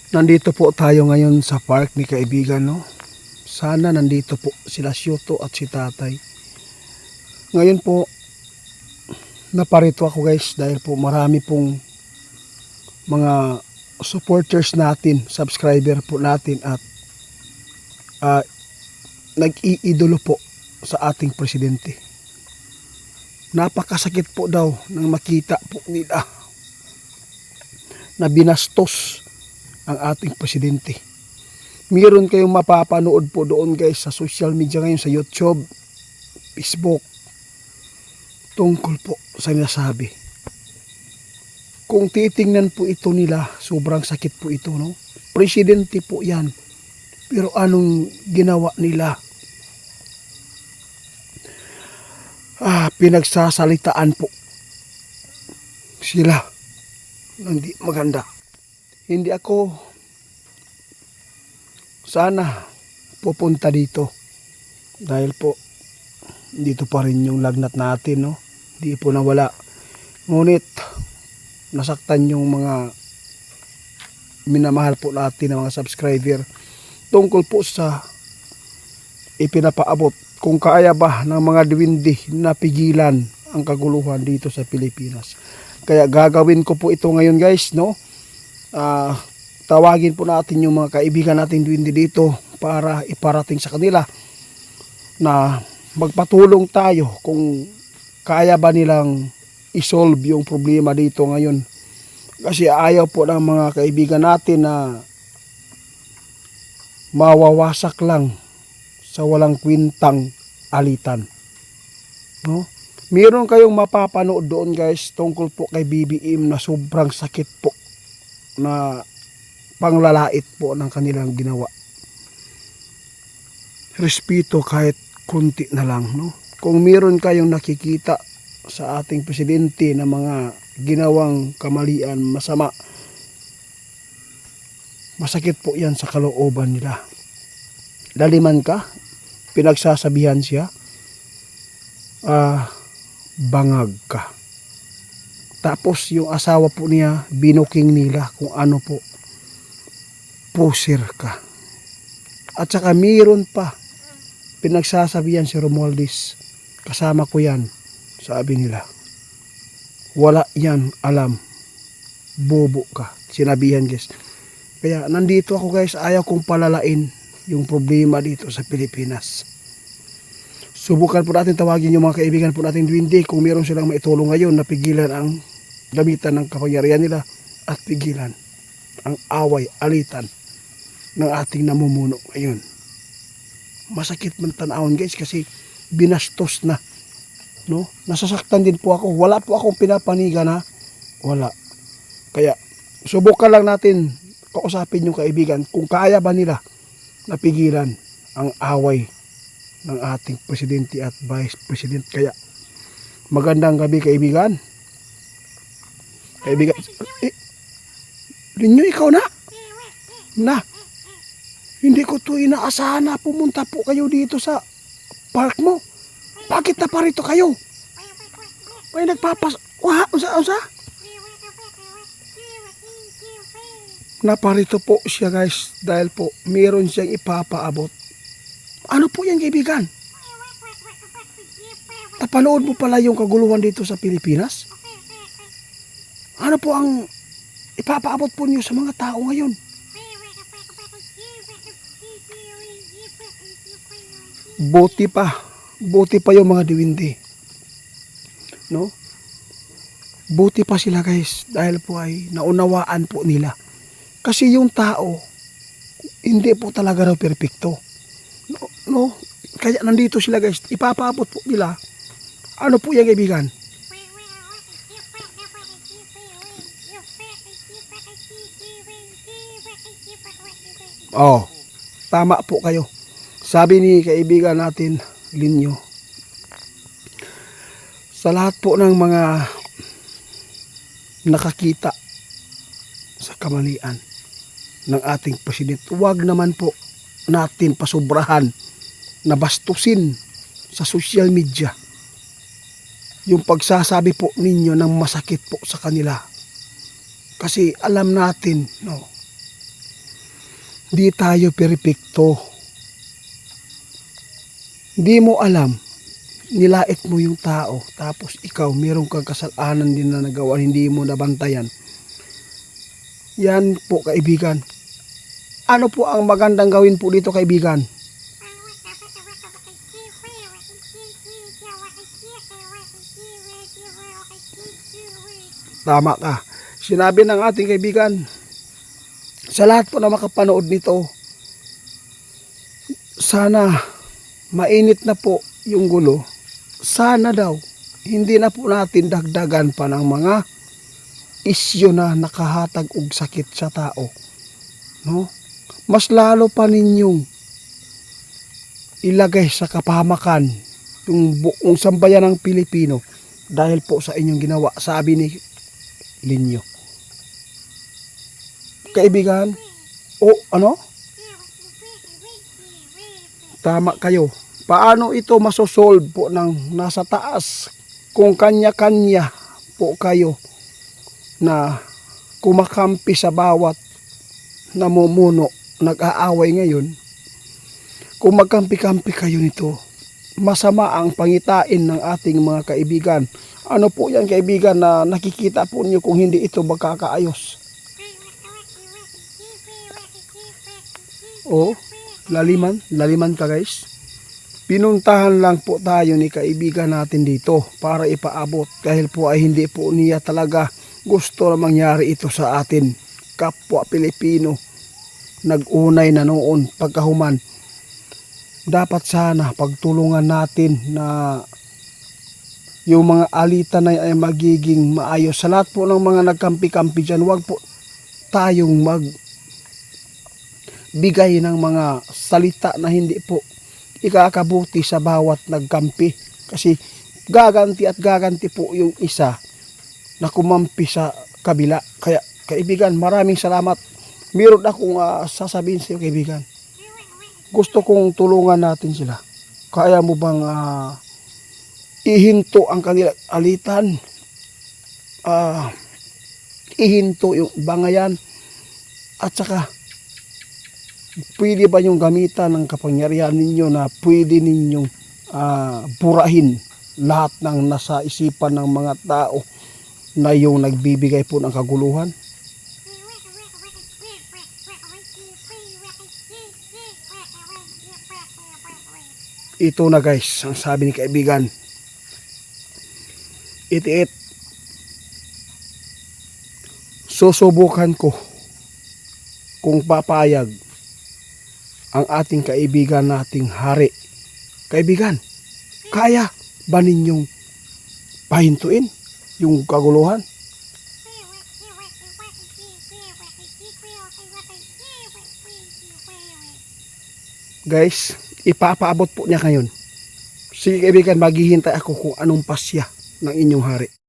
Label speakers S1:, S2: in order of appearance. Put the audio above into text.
S1: Nandito po tayo ngayon sa park ni kaibigan, no? Sana nandito po sila Syoto at si Tatay. Ngayon po, naparito ako guys dahil po marami pong mga supporters natin, subscriber po natin at nag-iidolo po sa ating presidente. Napakasakit po daw nang makita po nila na binastos ang ating presidente. Meron kayong mapapanood po doon guys sa social media ngayon, sa YouTube, Facebook, tungkol po sa nasabi. Kung titingnan po ito nila, sobrang sakit po ito, no? Presidente po yan. Pero anong ginawa nila? Pinagsasalitaan po sila. Hindi maganda. Hindi ako sana pupunta dito dahil po dito pa rin yung lagnat natin, no? Hindi po nawala. Ngunit nasaktan yung mga minamahal po natin ng mga subscriber tungkol po sa ipinapaabot. Kung kaya ba ng mga diwindi na pigilan ang kaguluhan dito sa Pilipinas. Kaya gagawin ko po ito ngayon guys, no? Tawagin po natin yung mga kaibigan natin diwindi dito para iparating sa kanila na magpatulong tayo kung kaya ba nilang isolve yung problema dito ngayon. Kasi ayaw po ng mga kaibigan natin na mawawasak lang sa walang kwintang alitan, no? Meron kayong mapapanood doon guys tungkol po kay BBM na sobrang sakit po na panglalait po ng kanilang ginawa. Respeto kahit kunti na lang, no? Kung meron kayong nakikita sa ating presidente na mga ginawang kamalian, masama, masakit po yan sa kalooban nila. Laliman ka, pinagsasabihan siya, bangag ka. Tapos yung asawa po niya, binuking nila kung ano po, pusir ka. At saka mayroon pa, pinagsasabihan si Romualdez, kasama ko yan, sabi nila. Wala yan alam, bobo ka, sinabihan guys. Kaya nandito ako guys, ayaw kong palalain yung problema dito sa Pilipinas. Subukan po natin tawagin yung mga kaibigan po natin diwindi kung meron silang maitulong ngayon na pigilan ang gamitan ng kapangyarihan nila at pigilan ang away, alitan ng ating namumuno ngayon. Masakit man tanawon guys kasi binastos na, no? Nasasaktan din po ako. Wala po akong pinapaniga na wala. Kaya subukan lang natin kausapin yung kaibigan kung kaya ba nila napigilan ang away ng ating presidente at vice president. Kaya magandang gabi kaibigan. Kaibigan, Rinyo, ikaw na hindi ko to inaasahan na pumunta po kayo dito sa park mo. Bakit na parito kayo? May unsa? Naparito po siya guys dahil po meron siyang ipapaabot. Ano po yan kaibigan? Napanood mo pala yung kaguluhan dito sa Pilipinas? Ano po ang ipapaabot po niyo sa mga tao ngayon? Buti pa yung mga diwindi, no? Buti pa sila guys dahil po ay naunawaan po nila. Kasi yung tao hindi po talaga raw perpekto, no? Kaya nandito sila guys, ipapaabot po nila. Ano po yan kaibigan? Tama po kayo. Sabi ni kaibigan natin Linyo, sa lahat po ng mga nakakita sa kamalian ng ating presidente, huwag naman po natin pasubrahan na bastusin sa social media yung pagsasabi po ninyo ng masakit po sa kanila. Kasi alam natin, no, Di tayo perpekto. Di mo alam, nilait mo yung tao, tapos ikaw, meron kang kasalanan din na nagawa, hindi mo nabantayan. Yan po, kaibigan. Ano po ang magandang gawin po dito, kaibigan? Tama ka. Sinabi ng ating kaibigan, sa lahat po na makapanood nito, sana mainit na po yung gulo. Sana daw, hindi na po natin dagdagan pa ng mga isyu na nakahatag og sakit sa tao. No? Mas lalo pa ninyong ilagay sa kapahamakan yung buong sambayan ng Pilipino dahil po sa inyong ginawa, sabi ni Linyo. Kaibigan, ano? Tama kayo. Paano ito masosolve po ng nasa taas kung kanya-kanya po kayo na kumakampi sa bawat namumuno, nag-aaway ngayon? Kung magkampi-kampi kayo nito, masama ang pangitain ng ating mga kaibigan. Ano po yan, kaibigan, na nakikita po niyo kung hindi ito magkakaayos? Laliman ka, guys. Pinuntahan lang po tayo ni kaibigan natin dito para ipaabot dahil po ay hindi po niya talaga gusto na mangyari ito sa atin. Kapwa Pilipino, nag-unay na noon pagkahuman. Dapat sana pagtulungan natin na yung mga alitan na ay magiging maayos. Sa lahat po ng mga nagkampi-kampi dyan, huwag po tayong magbigay ng mga salita na hindi po ikakabuti sa bawat nagkampi. Kasi gaganti po yung isa na kumampi sa kabila. Kaya kaibigan, maraming salamat. Meron akong sasabihin sa iyo, kaibigan. Gusto kong tulungan natin sila. Kaya mo bang ihinto ang kanilang alitan? Ihinto yung bangayan? At saka, pwede ba yung gamitan ng kapangyarihan ninyo na pwede ninyong burahin lahat ng nasa isipan ng mga tao na yung nagbibigay po ng kaguluhan? Ito na, guys, ang sabi ni kaibigan. Itiit. Susubukan ko kung papayag ang ating kaibigan nating hari. Kaibigan, kaya ba ninyong pahintuin yung kaguluhan? Guys, ipapaabot po niya ngayon. Sige kaibigan, maghihintay ako kung anong pasya ng inyong hari.